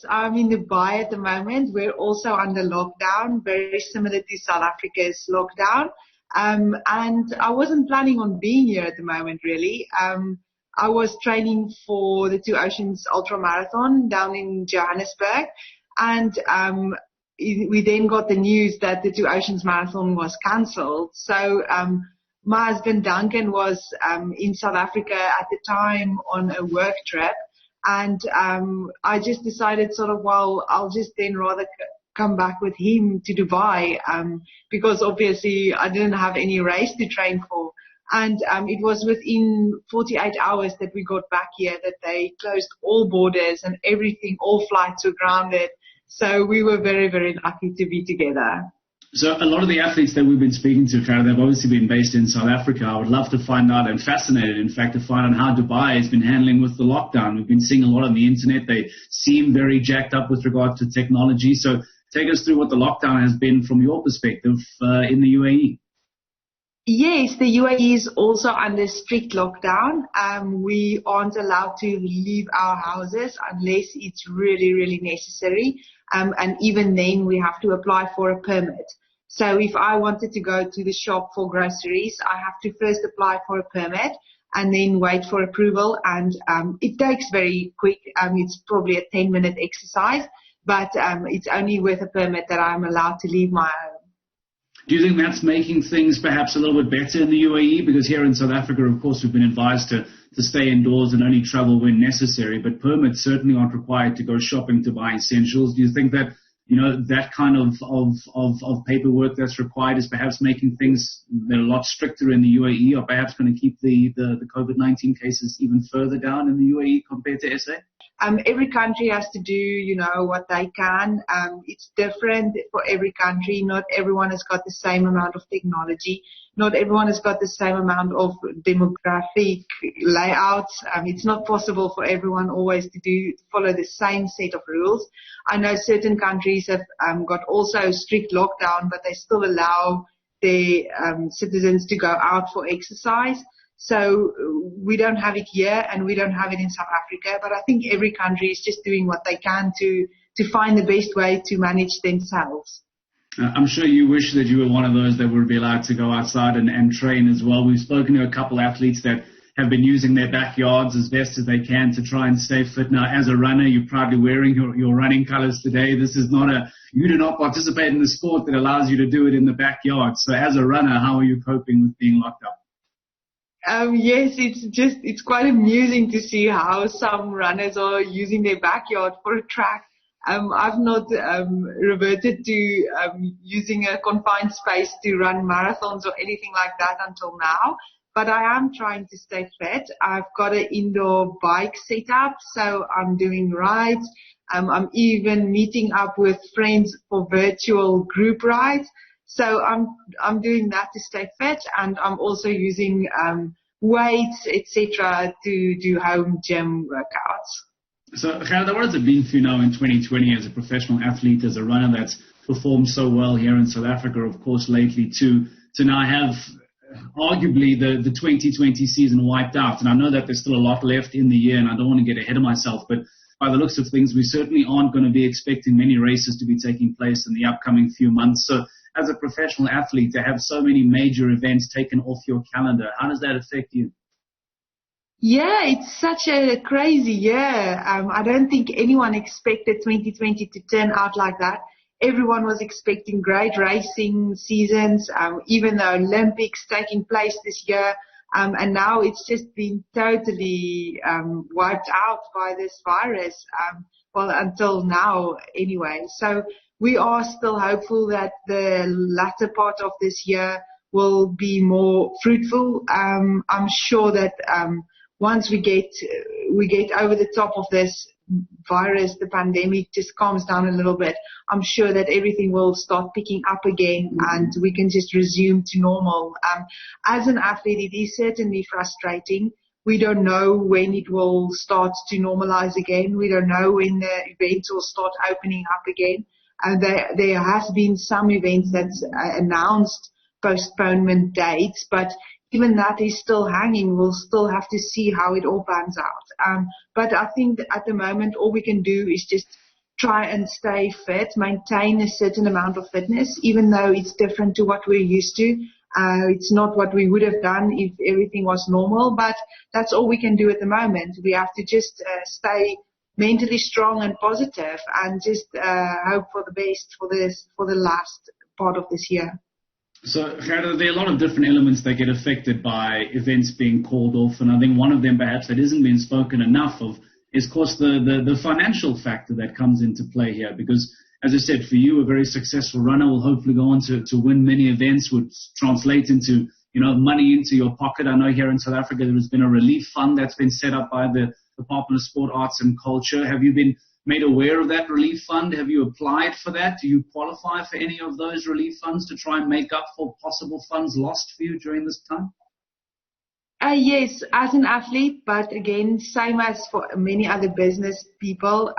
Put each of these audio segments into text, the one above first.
I'm in Dubai at the moment. We're also under lockdown, very similar to South Africa's lockdown. And I wasn't planning on being here at the moment, really. I was training for the Two Oceans Ultra Marathon down in Johannesburg. And we then got the news that the Two Oceans Marathon was cancelled. So my husband Duncan was in South Africa at the time on a work trip. And I just decided I'll just then rather come back with him to Dubai because obviously I didn't have any race to train for. And it was within 48 hours that we got back here that they closed all borders and everything, all flights were grounded. So we were very, very lucky to be together. So a lot of the athletes that we've been speaking to, Gerda, they've obviously been based in South Africa. I would love to find out, and fascinated, in fact, to find out how Dubai has been handling with the lockdown. We've been seeing a lot on the internet. They seem very jacked up with regard to technology. So take us through what the lockdown has been from your perspective in the UAE. Yes, the UAE is also under strict lockdown. We aren't allowed to leave our houses unless it's really, really necessary. And even then we have to apply for a permit. So if I wanted to go to the shop for groceries, I have to first apply for a permit and then wait for approval. And it takes very quick. It's probably a 10-minute exercise, but it's only with a permit that I'm allowed to leave my home. Do you think that's making things perhaps a little bit better in the UAE? Because here in South Africa, of course, we've been advised to stay indoors and only travel when necessary, but permits certainly aren't required to go shopping to buy essentials. Do you think that, that kind of paperwork that's required is perhaps making things a lot stricter in the UAE, or perhaps going to keep the COVID-19 cases even further down in the UAE compared to SA? Every country has to do, what they can. It's different for every country. Not everyone has got the same amount of technology. Not everyone has got the same amount of demographic layouts. It's not possible for everyone always to follow the same set of rules. I know certain countries have got also strict lockdown, but they still allow their citizens to go out for exercise. So we don't have it here and we don't have it in South Africa, but I think every country is just doing what they can to find the best way to manage themselves. I'm sure you wish that you were one of those that would be allowed to go outside and train as well. We've spoken to a couple athletes that have been using their backyards as best as they can to try and stay fit. Now, as a runner, you're proudly wearing your running colors today. This is you do not participate in the sport that allows you to do it in the backyard. So as a runner, how are you coping with being locked up? Yes, it's quite amusing to see how some runners are using their backyard for a track. I've not reverted to using a confined space to run marathons or anything like that until now, but I am trying to stay fit. I've got an indoor bike set up, so I'm doing rides. I'm even meeting up with friends for virtual group rides. So I'm doing that to stay fit, and I'm also using weights, etc., to do home gym workouts. So, Gerda, what has it been for you now in 2020 as a professional athlete, as a runner that's performed so well here in South Africa, of course, lately, to now have arguably the 2020 season wiped out? And I know that there's still a lot left in the year, and I don't want to get ahead of myself, but by the looks of things, we certainly aren't going to be expecting many races to be taking place in the upcoming few months. So, as a professional athlete, to have so many major events taken off your calendar, how does that affect you? Yeah, it's such a crazy year. I don't think anyone expected 2020 to turn out like that. Everyone was expecting great racing seasons, even the Olympics taking place this year. And now it's just been totally wiped out by this virus, until now anyway. So we are still hopeful that the latter part of this year will be more fruitful. I'm sure that once we get over the top of this virus, the pandemic just calms down a little bit, I'm sure that everything will start picking up again and we can just resume to normal. As an athlete, it is certainly frustrating. We don't know when it will start to normalize again. We don't know when the events will start opening up again. There has been some events that's announced postponement dates, but even that is still hanging. We'll still have to see how it all pans out. But I think that at the moment, all we can do is just try and stay fit, maintain a certain amount of fitness, even though it's different to what we're used to. It's not what we would have done if everything was normal, but that's all we can do at the moment. We have to just stay mentally strong and positive and just hope for the best for the last part of this year. So, Gerda, there are a lot of different elements that get affected by events being called off, and I think one of them perhaps that isn't being spoken enough of is, of course, the financial factor that comes into play here. Because, as I said, for you, a very successful runner will hopefully go on to win many events, would translate into, money into your pocket. I know here in South Africa there has been a relief fund that's been set up by the Department of Sport, Arts and Culture. Have you been made aware of that relief fund? Have you applied for that? Do you qualify for any of those relief funds to try and make up for possible funds lost for you during this time? Yes, as an athlete, but again, same as for many other business people,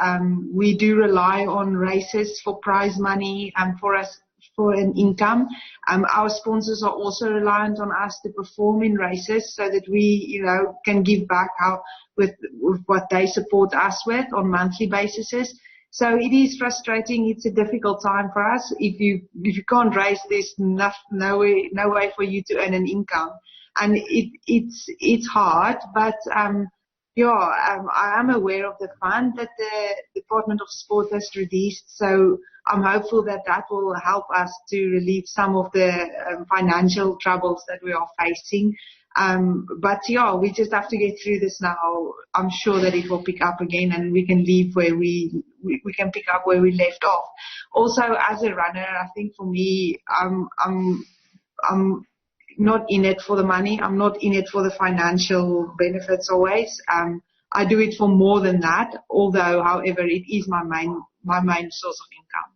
we do rely on races for prize money and for an income. Our sponsors are also reliant on us to perform in races so that we, can give back with what they support us with on monthly basis. So it is frustrating. It's a difficult time for us. If you can't race, there's no way for you to earn an income. And it's hard, but I am aware of the fund that the Department of Sport has released, so I'm hopeful that will help us to relieve some of the financial troubles that we are facing. But we just have to get through this now. I'm sure that it will pick up again, and we can leave where we can pick up where we left off. Also, as a runner, I think for me, I'm not in it for the money. I'm not in it for the financial benefits always. I do it for more than that, however, it is my main source of income.